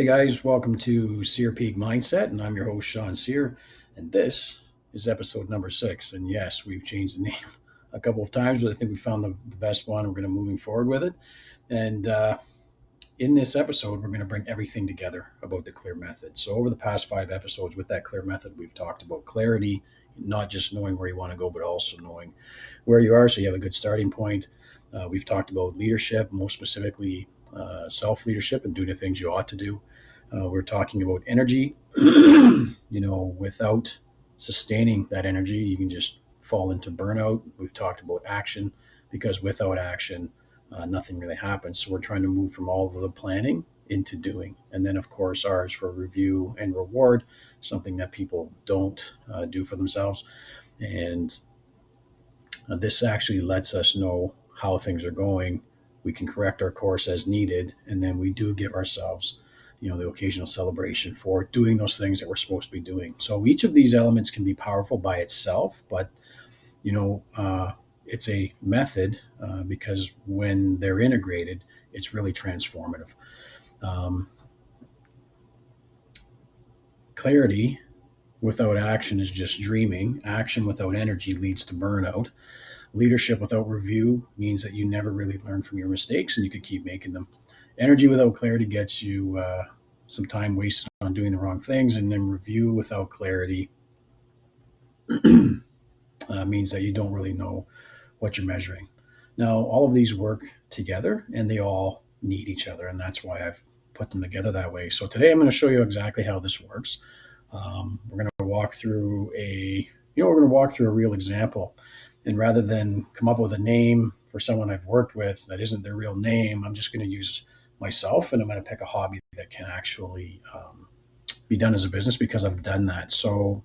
guys, welcome to Cyr Peak Mindset, and I'm your host, Cyr, and this is episode number 6. And yes, we've changed the name a couple of times, but I think we found the best one. We're going to moving forward with it. And in this episode, we're going to bring everything together about the clear method. So over the past 5 episodes with that clear method, we've talked about clarity, not just knowing where you want to go, but also knowing where you are so you have a good starting point. We've talked about leadership, most specifically self-leadership and doing the things you ought to do. We're talking about energy. Without sustaining that energy, you can just fall into burnout. We've talked about action because without action, nothing really happens. So we're trying to move from all of the planning into doing. And then, of course, ours for review and reward, something that people don't do for themselves. And this actually lets us know how things are going. We can correct our course as needed, and then we do give ourselves, the occasional celebration for doing those things that we're supposed to be doing. So each of these elements can be powerful by itself, but it's a method because when they're integrated, it's really transformative. Clarity without action is just dreaming. Action without energy leads to burnout. Leadership without review means that you never really learn from your mistakes and you could keep making them. Energy without clarity gets you some time wasted on doing the wrong things. And then review without clarity means that you don't really know what you're measuring. Now, all of these work together and they all need each other. And that's why I've put them together that way. So today I'm going to show you exactly how this works. We're going to walk through a real example. And rather than come up with a name for someone I've worked with that isn't their real name, I'm just going to use myself, and I'm going to pick a hobby that can actually be done as a business because I've done that. So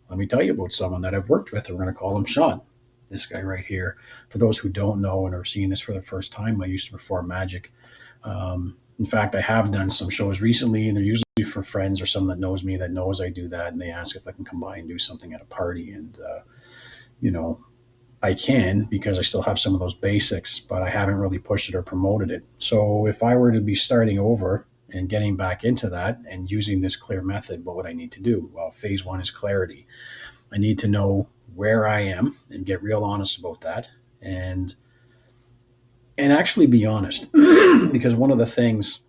let me tell you about someone that I've worked with. We're going to call him Sean, this guy right here. For those who don't know and are seeing this for the first time, I used to perform magic. In fact, I have done some shows recently, and they're usually for friends or someone that knows me that knows I do that, and they ask if I can come by and do something at a party. And, I can because I still have some of those basics, but I haven't really pushed it or promoted it. So if I were to be starting over and getting back into that and using this clear method, what would I need to do? Well, phase 1 is clarity. I need to know where I am and get real honest about that and actually be honest because one of the things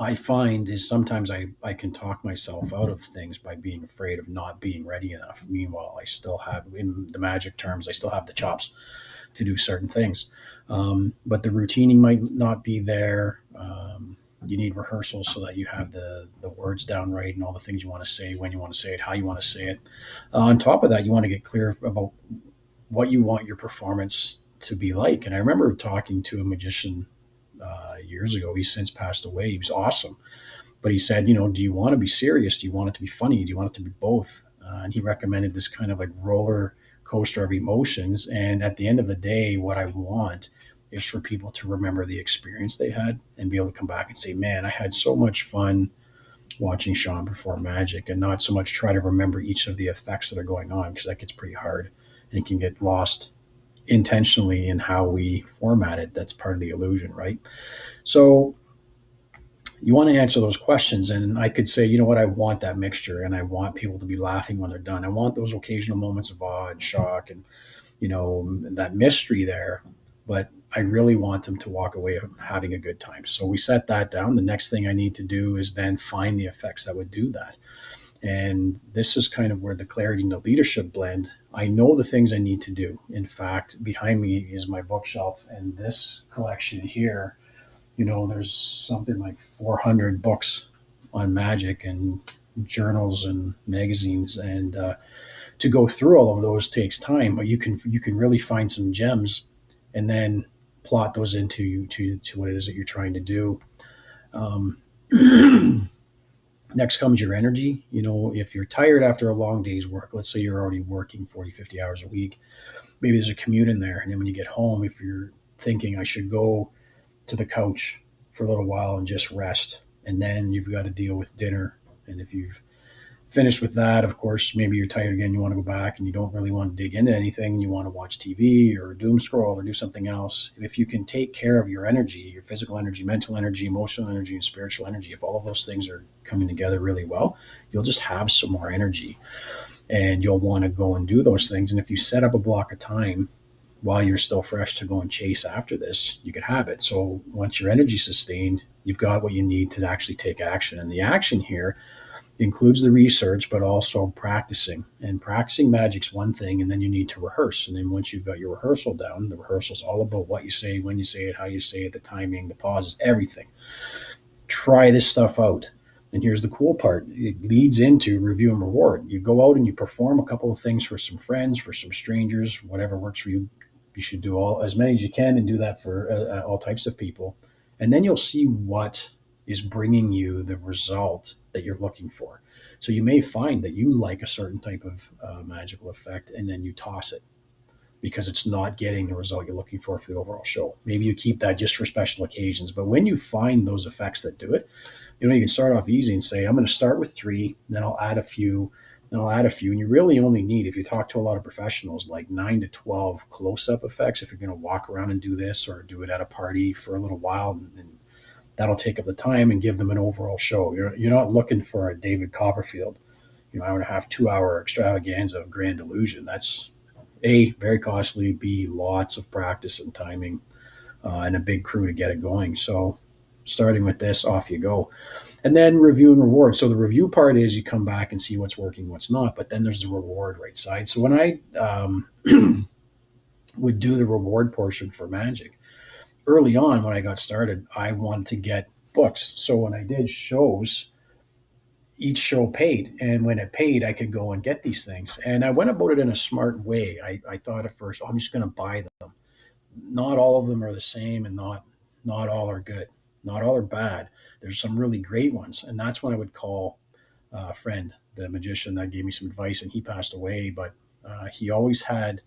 I find is sometimes I can talk myself out of things by being afraid of not being ready enough. Meanwhile, I still have, in the magic terms, I still have the chops to do certain things. But the routining might not be there. You need rehearsals so that you have the words down right and all the things you want to say, when you want to say it, how you want to say it. On top of that, you want to get clear about what you want your performance to be like. And I remember talking to a magician years ago. He's since passed away. He was awesome. But he said, do you want to be serious? Do you want it to be funny? Do you want it to be both? And he recommended this kind of like roller coaster of emotions. And at the end of the day, what I want is for people to remember the experience they had and be able to come back and say, man, I had so much fun watching Sean perform magic, and not so much try to remember each of the effects that are going on, because that gets pretty hard and it can get lost intentionally in how we format it. That's part of the illusion, right? So you want to answer those questions. And I could say, I want that mixture, and I want people to be laughing when they're done. I want those occasional moments of awe and shock and, that mystery there. But I really want them to walk away having a good time. So we set that down. The next thing I need to do is then find the effects that would do that. And this is kind of where the clarity and the leadership blend. I know the things I need to do. In fact, behind me is my bookshelf, and this collection here, there's something like 400 books on magic and journals and magazines. And to go through all of those takes time, but you can really find some gems and then plot those into what it is that you're trying to do. Next comes your energy. If you're tired after a long day's work, let's say you're already working 40, 50 hours a week, maybe there's a commute in there. And then when you get home, if you're thinking I should go to the couch for a little while and just rest, and then you've got to deal with dinner. And if you've Finished with that, of course, maybe you're tired again, you want to go back and you don't really want to dig into anything, you want to watch TV or doom scroll or do something else. If you can take care of your energy, your physical energy, mental energy, emotional energy, and spiritual energy, if all of those things are coming together really well, you'll just have some more energy and you'll want to go and do those things. And if you set up a block of time while you're still fresh to go and chase after this, you can have it. So once your energy sustained, you've got what you need to actually take action. And the action here includes the research, but also practicing. And practicing magic's one thing, and then you need to rehearse. And then once you've got your rehearsal down, the rehearsal's all about what you say, when you say it, how you say it, the timing, the pauses, everything. Try this stuff out. And here's the cool part. It leads into review and reward. You go out and you perform a couple of things for some friends, for some strangers, whatever works for you. You should do as many as you can and do that for all types of people. And then you'll see what is bringing you the result that you're looking for. So you may find that you like a certain type of magical effect and then you toss it because it's not getting the result you're looking for the overall show. Maybe you keep that just for special occasions. But when you find those effects that do it, you can start off easy and say, I'm going to start with 3, then I'll add a few, and you really only need, if you talk to a lot of professionals, like 9 to 12 close-up effects if you're going to walk around and do this or do it at a party for a little while, and that'll take up the time and give them an overall show. You're not looking for a David Copperfield, hour and a half, 2-hour extravaganza of grand illusion. That's A, very costly, B, lots of practice and timing, and a big crew to get it going. So starting with this, off you go. And then review and reward. So the review part is you come back and see what's working, what's not, but then there's the reward right side. So when I would do the reward portion for magic, early on when I got started, I wanted to get books. So when I did shows, each show paid. And when it paid, I could go and get these things. And I went about it in a smart way. I thought at first, I'm just going to buy them. Not all of them are the same, and not all are good. Not all are bad. There's some really great ones. And that's when I would call a friend, the magician that gave me some advice, and he passed away. But he always had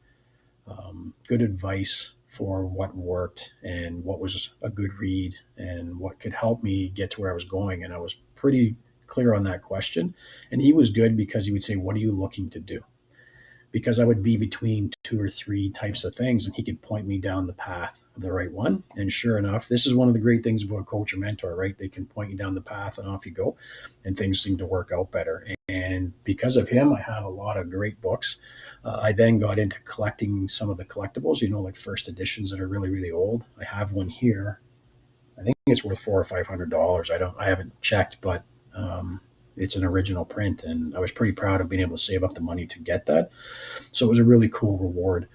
good advice for what worked and what was a good read and what could help me get to where I was going. And I was pretty clear on that question. And he was good because he would say, what are you looking to do? Because I would be between 2 or 3 types of things, and he could point me down the path of the right one. And sure enough, this is one of the great things about a coach or mentor, right? They can point you down the path and off you go, and things seem to work out better. And because of him, I have a lot of great books. I then got into collecting some of the collectibles, like first editions that are really, really old. I have one here. I think it's worth $400 or $500. I haven't checked, but it's an original print, and I was pretty proud of being able to save up the money to get that. So it was a really cool reward.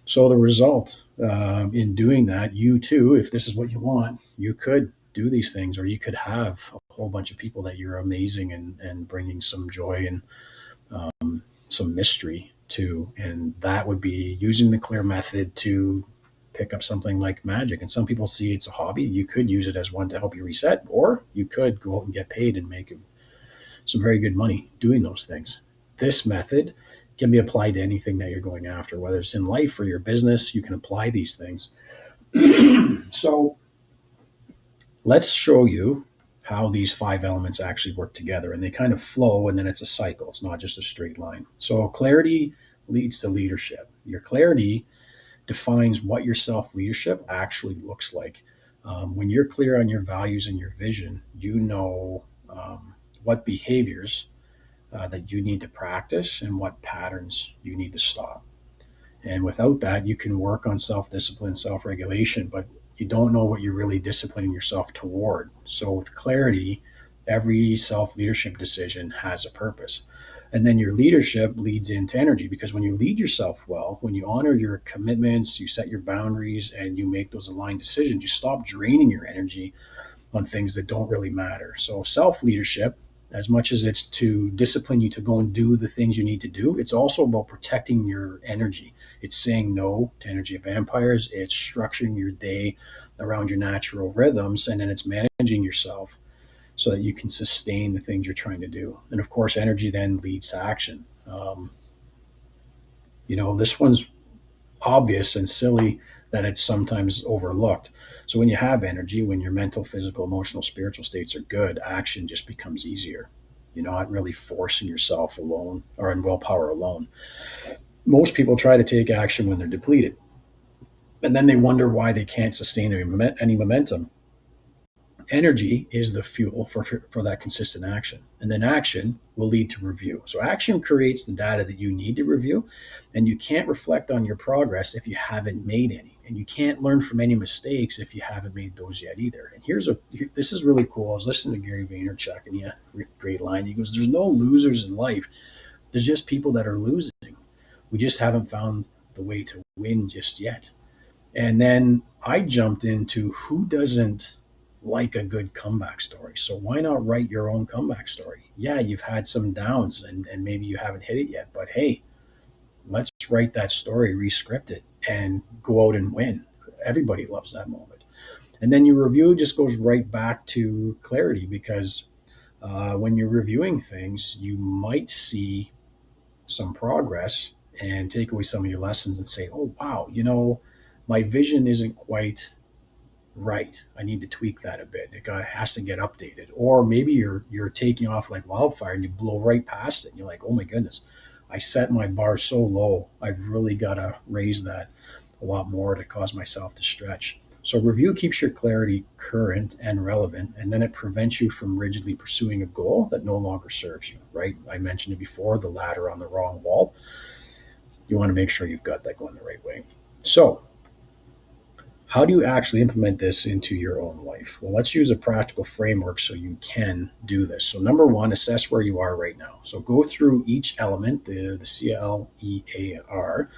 So the result in doing that, you too, if this is what you want, you could do these things, or you could have a whole bunch of people that you're amazing and bringing some joy and some mystery to. And that would be using the clear method to pick up something like magic. And some people see it's a hobby. You could use it as one to help you reset, or you could go out and get paid and make some very good money doing those things. This method can be applied to anything that you're going after, whether it's in life or your business. You can apply these things. So let's show you how these 5 elements actually work together, and they kind of flow, and then it's a cycle. It's not just a straight line. So clarity leads to leadership. Your clarity defines what your self-leadership actually looks like. When you're clear on your values and your vision, what behaviors that you need to practice and what patterns you need to stop. And without that, you can work on self-discipline, self-regulation, but you don't know what you're really disciplining yourself toward. So with clarity, every self-leadership decision has a purpose. And then your leadership leads into energy, because when you lead yourself well, when you honor your commitments, you set your boundaries, and you make those aligned decisions, you stop draining your energy on things that don't really matter. So self-leadership, as much as it's to discipline you to go and do the things you need to do, it's also about protecting your energy. It's saying no to energy vampires. It's structuring your day around your natural rhythms, and then it's managing yourself so that you can sustain the things you're trying to do. And of course, energy then leads to action. This one's obvious and silly that it's sometimes overlooked. So when you have energy, when your mental, physical, emotional, spiritual states are good, action just becomes easier. You're not really forcing yourself alone or in willpower alone. Most people try to take action when they're depleted, and then they wonder why they can't sustain any momentum. Energy is the fuel for that consistent action. And then action will lead to review. So action creates the data that you need to review. And you can't reflect on your progress if you haven't made any. And you can't learn from any mistakes if you haven't made those yet either. And this is really cool. I was listening to Gary Vaynerchuk, and yeah, great line. He goes, there's no losers in life. There's just people that are losing. We just haven't found the way to win just yet. And then I jumped into who doesn't like a good comeback story. So why not write your own comeback story? Yeah, you've had some downs and maybe you haven't hit it yet, but hey, let's write that story, rescript it, and go out and win. Everybody loves that moment. And then your review just goes right back to clarity, because when you're reviewing things, you might see some progress and take away some of your lessons and say, oh, wow, my vision isn't quite right. I need to tweak that a bit. Has to get updated. Or maybe you're taking off like wildfire and you blow right past it. And you're like, oh my goodness, I set my bar so low. I've really got to raise that a lot more to cause myself to stretch. So review keeps your clarity current and relevant, and then it prevents you from rigidly pursuing a goal that no longer serves you, right? I mentioned it before, the ladder on the wrong wall. You want to make sure you've got that going the right way. So how do you actually implement this into your own life? Well, let's use a practical framework so you can do this. So number one, assess where you are right now. So go through each element, the CLEAR,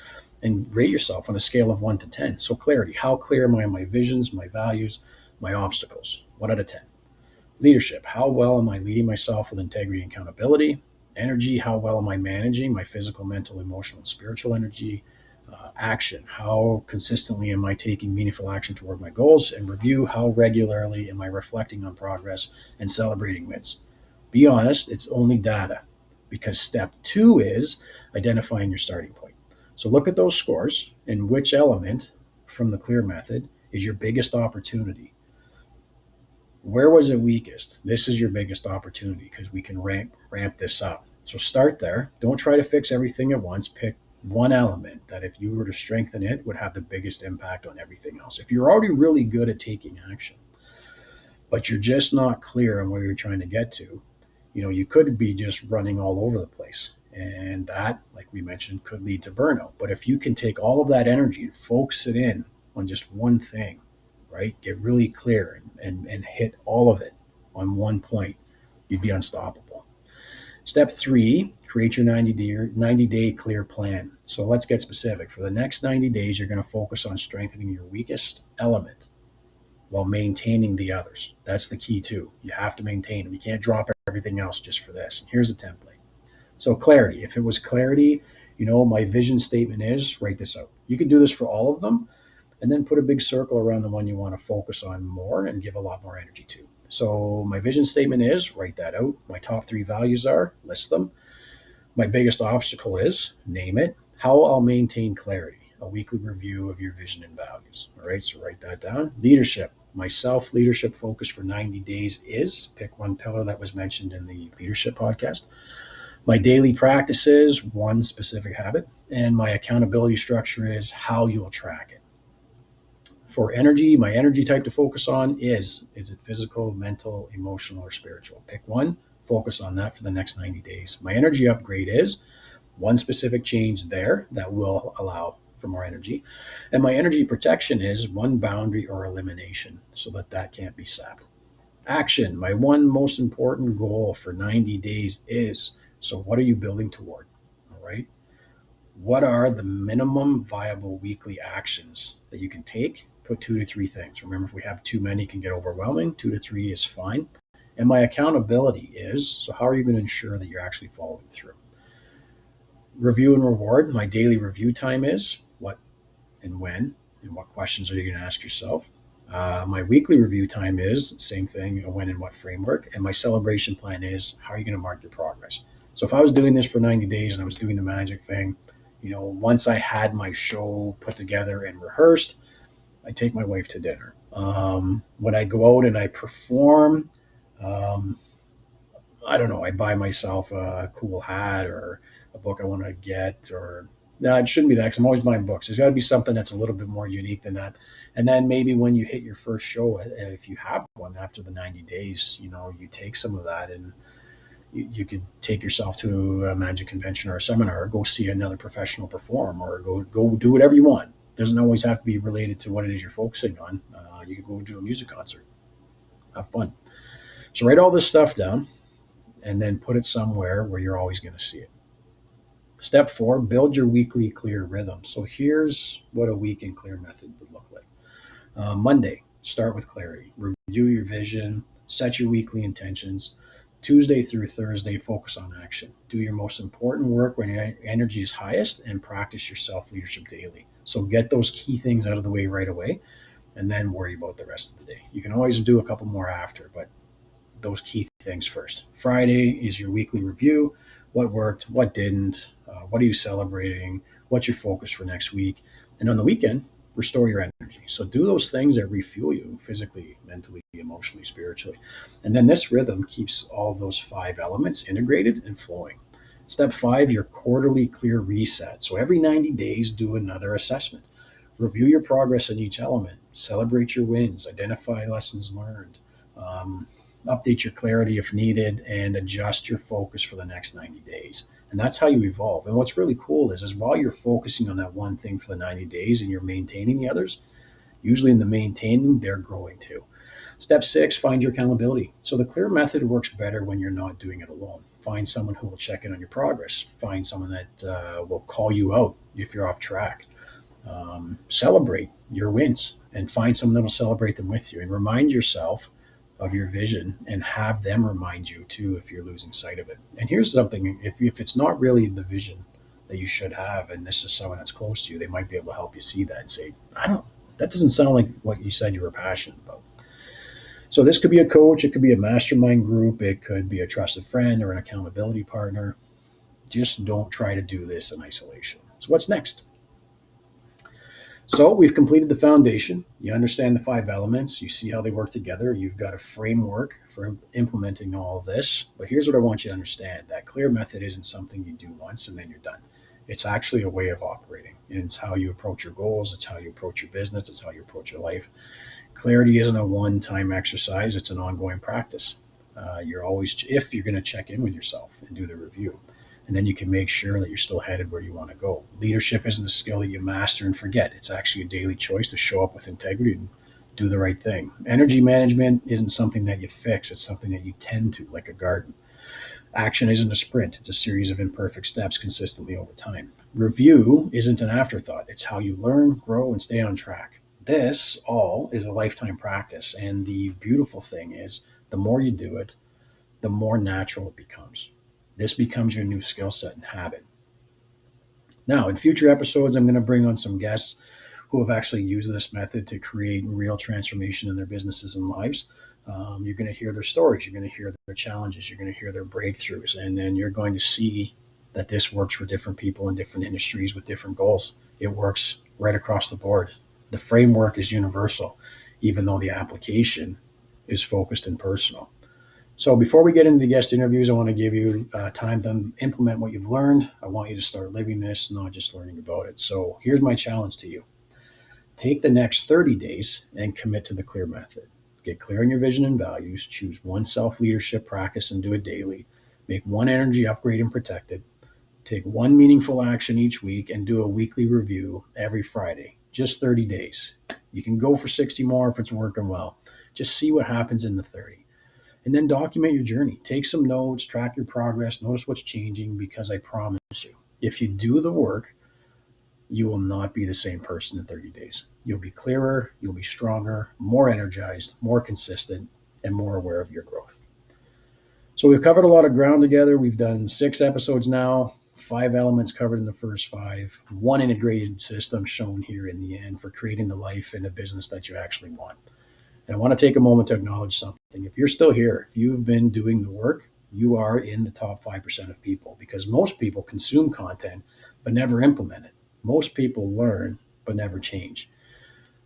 and rate yourself on a scale of 1 to 10. So clarity, how clear am I on my visions, my values, my obstacles? 1 out of 10. Leadership, how well am I leading myself with integrity and accountability? Energy, how well am I managing my physical, mental, emotional, and spiritual energy? Action, how consistently am I taking meaningful action toward my goals? And review, how regularly am I reflecting on progress and celebrating wins? Be honest, it's only data, because step 2 is identifying your starting point. So look at those scores and which element from the CLEAR method is your biggest opportunity. Where was it weakest? This is your biggest opportunity, because we can ramp this up. So start there. Don't try to fix everything at once. Pick one element that, if you were to strengthen it, would have the biggest impact on everything else. If you're already really good at taking action, but you're just not clear on where you're trying to get to, you could be just running all over the place. And that, like we mentioned, could lead to burnout. But if you can take all of that energy and focus it in on just one thing, right? Get really clear and hit all of it on one point, you'd be unstoppable. Step 3, create your 90-day clear plan. So let's get specific. For the next 90 days, you're going to focus on strengthening your weakest element while maintaining the others. That's the key too. You have to maintain them. You can't drop everything else just for this. And here's a template. So clarity. If it was clarity, my vision statement is, write this out. You can do this for all of them, and then put a big circle around the one you want to focus on more and give a lot more energy to. So my vision statement is, write that out. My top 3 values are, list them. My biggest obstacle is, name it. How I'll maintain clarity, a weekly review of your vision and values. All right, so write that down. Leadership. My self-leadership focus for 90 days is, pick one pillar that was mentioned in the leadership podcast. My daily practice is one specific habit, and my accountability structure is how you'll track it. For energy, my energy type to focus on is it physical, mental, emotional, or spiritual? Pick one, focus on that for the next 90 days. My energy upgrade is one specific change there that will allow for more energy. And my energy protection is one boundary or elimination so that can't be sapped. Action, my one most important goal for 90 days is, so what are you building toward? All right. What are the minimum viable weekly actions that you can take? Put 2 to 3 things. Remember, if we have too many, it can get overwhelming. 2 to 3 is fine. And my accountability is, so how are you going to ensure that you're actually following through? Review and reward. My daily review time is what and when, and what questions are you going to ask yourself? My weekly review time is same thing, a when and what framework. And my celebration plan is, how are you going to mark your progress? So if I was doing this for 90 days and I was doing the magic thing, once I had my show put together and rehearsed, I take my wife to dinner. When I go out and I perform, I don't know, I buy myself a cool hat or a book I want to get, or no, it shouldn't be that because I'm always buying books. There's got to be something that's a little bit more unique than that. And then maybe when you hit your first show, if you have one after the 90 days, you take some of that and you could take yourself to a magic convention or a seminar, or go see another professional perform, or go do whatever you want. It doesn't always have to be related to what it is you're focusing on. You could go do a music concert, have fun. So write all this stuff down and then put it somewhere where you're always going to see it. Step 4, build your weekly clear rhythm. So here's what a week in clear method would look like. Monday, start with clarity. Review your vision, set your weekly intentions. Tuesday through Thursday, focus on action. Do your most important work when your energy is highest and practice your self-leadership daily. So get those key things out of the way right away and then worry about the rest of the day. You can always do a couple more after, but those key things first. Friday is your weekly review. What worked, what didn't, what are you celebrating, what's your focus for next week. And on the weekend, restore your energy. So do those things that refuel you physically, mentally, emotionally, spiritually. And then this rhythm keeps all of those 5 elements integrated and flowing. Step 5, your quarterly clear reset. So every 90 days, do another assessment. Review your progress in each element. Celebrate your wins. Identify lessons learned. Update your clarity if needed, and adjust your focus for the next 90 days. And that's how you evolve. And what's really cool is while you're focusing on that one thing for the 90 days and you're maintaining the others, usually in the maintaining, they're growing too. Step 6, find your accountability. So the clear method works better when you're not doing it alone. Find someone who will check in on your progress. Find someone that will call you out if you're off track. Celebrate your wins and find someone that will celebrate them with you, and remind yourself of your vision and have them remind you too if you're losing sight of it. And here's something, if it's not really the vision that you should have, and this is someone that's close to you, they might be able to help you see that and say, that doesn't sound like what you said you were passionate about. So this could be a coach, it could be a mastermind group, it could be a trusted friend or an accountability partner. Just don't try to do this in isolation. So what's next? So we've completed the foundation. You understand the 5 elements. You see how they work together. You've got a framework for implementing all of this. But here's what I want you to understand. That clear method isn't something you do once and then you're done. It's actually a way of operating. And it's how you approach your goals. It's how you approach your business. It's how you approach your life. Clarity isn't a one-time exercise. It's an ongoing practice. If you're going to check in with yourself and do the review. And then you can make sure that you're still headed where you want to go. Leadership isn't a skill that you master and forget. It's actually a daily choice to show up with integrity and do the right thing. Energy management isn't something that you fix. It's something that you tend to, like a garden. Action isn't a sprint. It's a series of imperfect steps consistently over time. Review isn't an afterthought. It's how you learn, grow, and stay on track. This all is a lifetime practice. And the beautiful thing is, the more you do it, the more natural it becomes. This becomes your new skill set and habit. Now, in future episodes, I'm going to bring on some guests who have actually used this method to create real transformation in their businesses and lives. You're going to hear their stories. You're going to hear their challenges. You're going to hear their breakthroughs. And then you're going to see that this works for different people in different industries with different goals. It works right across the board. The framework is universal, even though the application is focused and personal. So before we get into the guest interviews, I want to give you time to implement what you've learned. I want you to start living this, not just learning about it. So here's my challenge to you. Take the next 30 days and commit to the clear method. Get clear on your vision and values. Choose one self-leadership practice and do it daily. Make one energy upgrade and protect it. Take one meaningful action each week and do a weekly review every Friday. Just 30 days. You can go for 60 more if it's working well. Just see what happens in the 30. And then document your journey. Take some notes, track your progress, notice what's changing, because I promise you, if you do the work, you will not be the same person in 30 days. You'll be clearer, you'll be stronger, more energized, more consistent, and more aware of your growth. So we've covered a lot of ground together. We've done 6 episodes now, 5 elements covered in the first 5, one integrated system shown here in the end for creating the life and the business that you actually want. And I want to take a moment to acknowledge something. If you're still here, if you've been doing the work, you are in the top 5% of people, because most people consume content but never implement it. Most people learn but never change.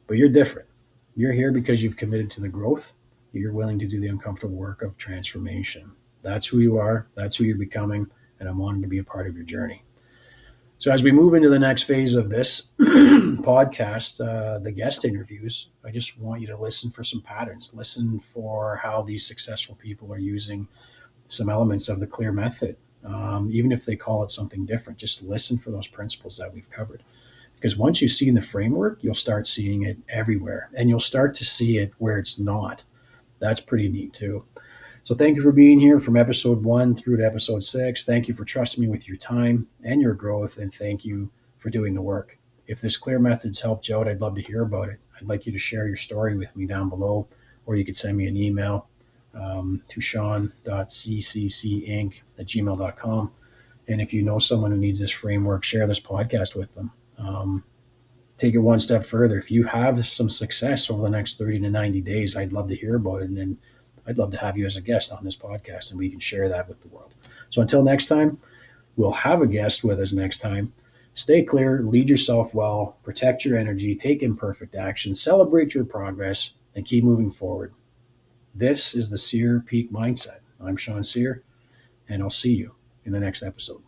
But you're different. You're here because you've committed to the growth. You're willing to do the uncomfortable work of transformation. That's who you are. That's who you're becoming. And I'm wanting to be a part of your journey. So as we move into the next phase of this podcast, the guest interviews, I just want you to listen for some patterns. Listen for how these successful people are using some elements of the clear method. Even if they call it something different, just listen for those principles that we've covered. Because once you see the framework, you'll start seeing it everywhere, and you'll start to see it where it's not. That's pretty neat too. So thank you for being here from episode 1 through to episode 6. Thank you for trusting me with your time and your growth, and thank you for doing the work. If this clear method's helped you out, I'd love to hear about it. I'd like you to share your story with me down below, or you could send me an email to sean.cccinc@gmail.com. And if you know someone who needs this framework, share this podcast with them. Take it one step further. If you have some success over the next 30 to 90 days, I'd love to hear about it. And then I'd love to have you as a guest on this podcast, and we can share that with the world. So until next time, we'll have a guest with us next time. Stay clear, lead yourself well, protect your energy, take imperfect action, celebrate your progress, and keep moving forward. This is the Cyr Peak Mindset. I'm Sean Cyr, and I'll see you in the next episode.